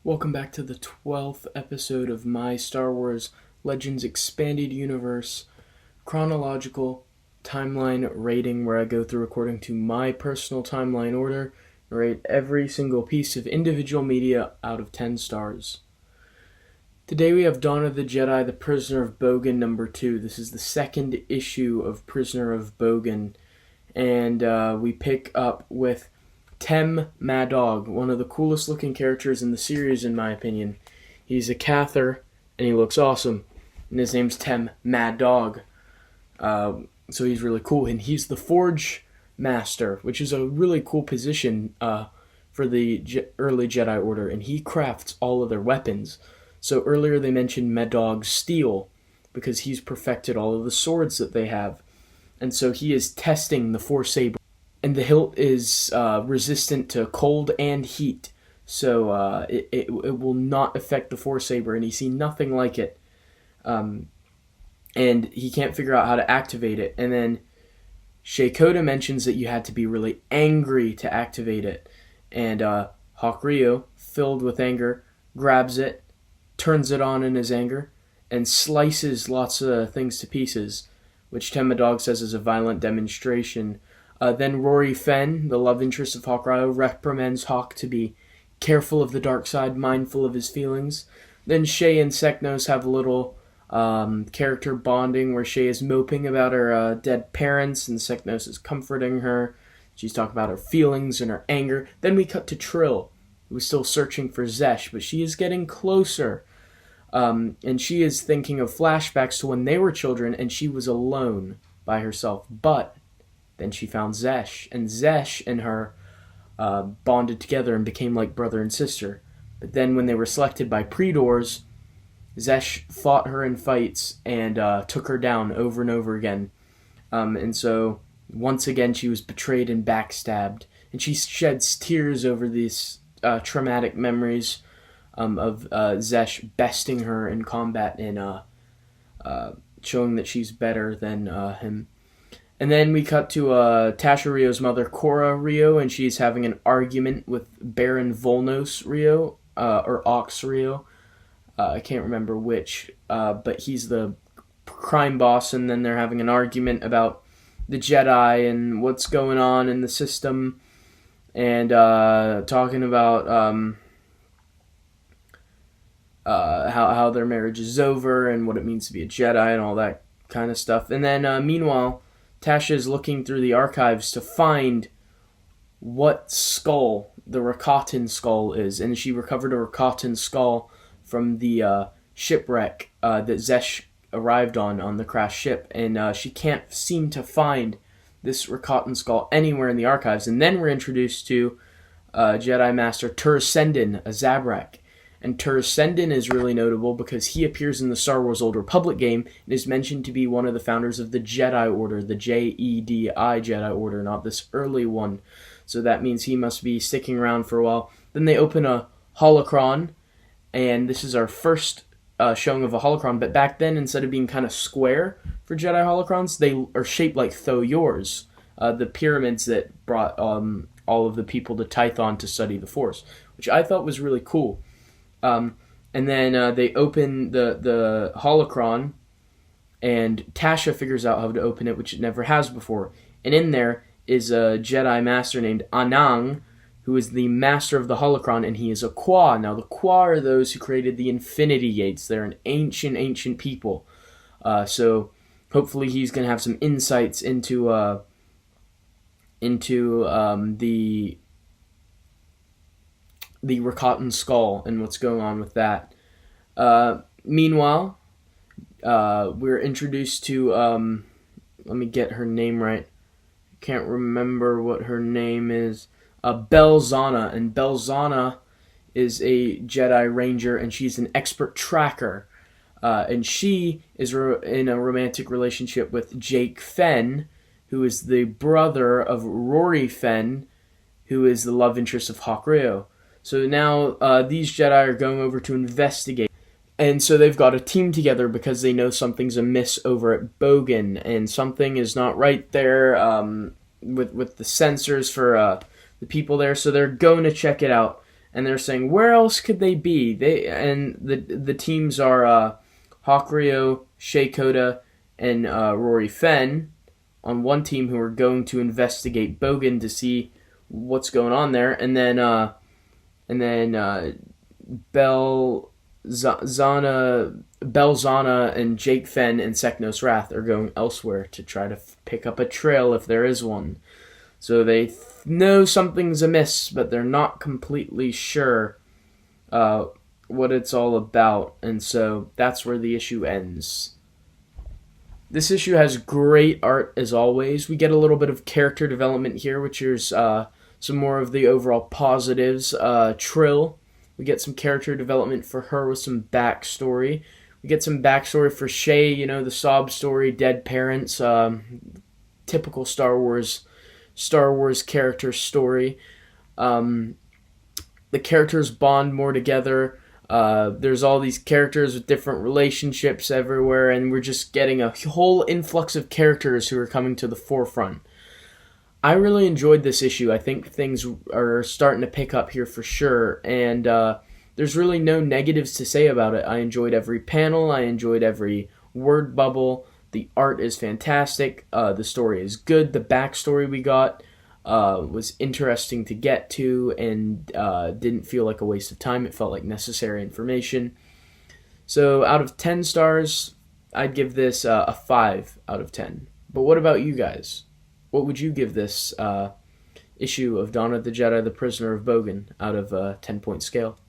Welcome back to the 12th episode of my Star Wars Legends Expanded Universe chronological timeline rating, where I go through according to my personal timeline order and rate every single piece of individual media out of 10 stars. Today we have Dawn of the Jedi, The Prisoner of Bogan number 2. This is the second issue of Prisoner of Bogan, and we pick up with Tem Madog, one of the coolest looking characters in the series in my opinion. He's a Cathar and he looks awesome, and his name's Tem Madog. So he's really cool, and he's the Forge Master, which is a really cool position for the early Jedi Order, and he crafts all of their weapons. So earlier they mentioned Madog's steel, because he's perfected all of the swords that they have, and so he is testing the Force Saber. And the hilt is resistant to cold and heat, so it will not affect the Force Saber, and he's seen nothing like it. And he can't figure out how to activate it. And then Shakoda mentions that you had to be really angry to activate it. And Hawk Rio, filled with anger, grabs it, turns it on in his anger, and slices lots of things to pieces, which Tem Madog says is a violent demonstration. Then Rory Fenn, the love interest of Hawk Rio, reprimands Hawk to be careful of the dark side, mindful of his feelings. Then Shay and Seknos have a little character bonding, where Shay is moping about her dead parents, and Seknos is comforting her. She's talking about her feelings and her anger. Then we cut to Trill, who's still searching for Zesh, but she is getting closer. And she is thinking of flashbacks to when they were children, and she was alone by herself. But then she found Zesh, and Zesh and her bonded together and became like brother and sister. But then when they were selected by Predors, Zesh fought her in fights and took her down over and over again. And so once again she was betrayed and backstabbed. And she sheds tears over these traumatic memories of Zesh besting her in combat and showing that she's better than him. And then we cut to Tasha Rio's mother, Cora Rio, and she's having an argument with Baron Volnos Rio, or Ox Rio. I can't remember which, but he's the crime boss, and then they're having an argument about the Jedi and what's going on in the system, and talking about how their marriage is over and what it means to be a Jedi and all that kind of stuff. And then meanwhile, Tasha is looking through the archives to find what skull the Rakatan skull is, and she recovered a Rakatan skull from the shipwreck that Zesh arrived on the crashed ship, and she can't seem to find this Rakatan skull anywhere in the archives. And then we're introduced to Jedi Master Tursendin, a Zabrak. And Tursendin is really notable because he appears in the Star Wars Old Republic game and is mentioned to be one of the founders of the Jedi Order, the Jedi Jedi Order, not this early one. So that means he must be sticking around for a while. Then they open a holocron, and this is our first showing of a holocron, but back then, instead of being kind of square for Jedi holocrons, they are shaped like Thoyors, the pyramids that brought all of the people to Tython to study the Force, which I thought was really cool. And then they open the holocron, and Tasha figures out how to open it, which it never has before. And in there is a Jedi Master named Anang, who is the master of the holocron, and he is a Qua. Now, the Qua are those who created the Infinity Gates. They're an ancient people. So hopefully he's going to have some insights into the Rakatan skull and what's going on with that. Meanwhile, we're introduced to, let me get her name right. Can't remember what her name is. Belzana, and Belzana is a Jedi Ranger, and she's an expert tracker. and she is in a romantic relationship with Jake Fenn, who is the brother of Rory Fenn, who is the love interest of Hawk Rio. So now these Jedi are going over to investigate. And so they've got a team together because they know something's amiss over at Bogan, and something is not right there with the sensors for the people there. So they're going to check it out, and they're saying, where else could they be? The teams are Hawk Rio, Shea Koda, and Rory Fenn on one team, who are going to investigate Bogan to see what's going on there, and then Belzana and Jake Fenn and Seknos Wrath are going elsewhere to try to pick up a trail if there is one. So they know something's amiss, but they're not completely sure what it's all about, and so that's where the issue ends. This issue has great art as always. We get a little bit of character development here, which is some more of the overall positives. Trill, we get some character development for her with some backstory. We get some backstory for Shay, the sob story, dead parents, typical Star Wars character story. The characters bond more together. There's all these characters with different relationships everywhere, and we're just getting a whole influx of characters who are coming to the forefront. I really enjoyed this issue. I think things are starting to pick up here for sure, and there's really no negatives to say about it. I enjoyed every panel. I enjoyed every word bubble. The art is fantastic. The story is good. The backstory we got was interesting to get to, and didn't feel like a waste of time. It felt like necessary information. So out of 10 stars, I'd give this a 5 out of 10. But what about you guys? What would you give this issue of Dawn of the Jedi, The Prisoner of Bogan out of a 10-point scale?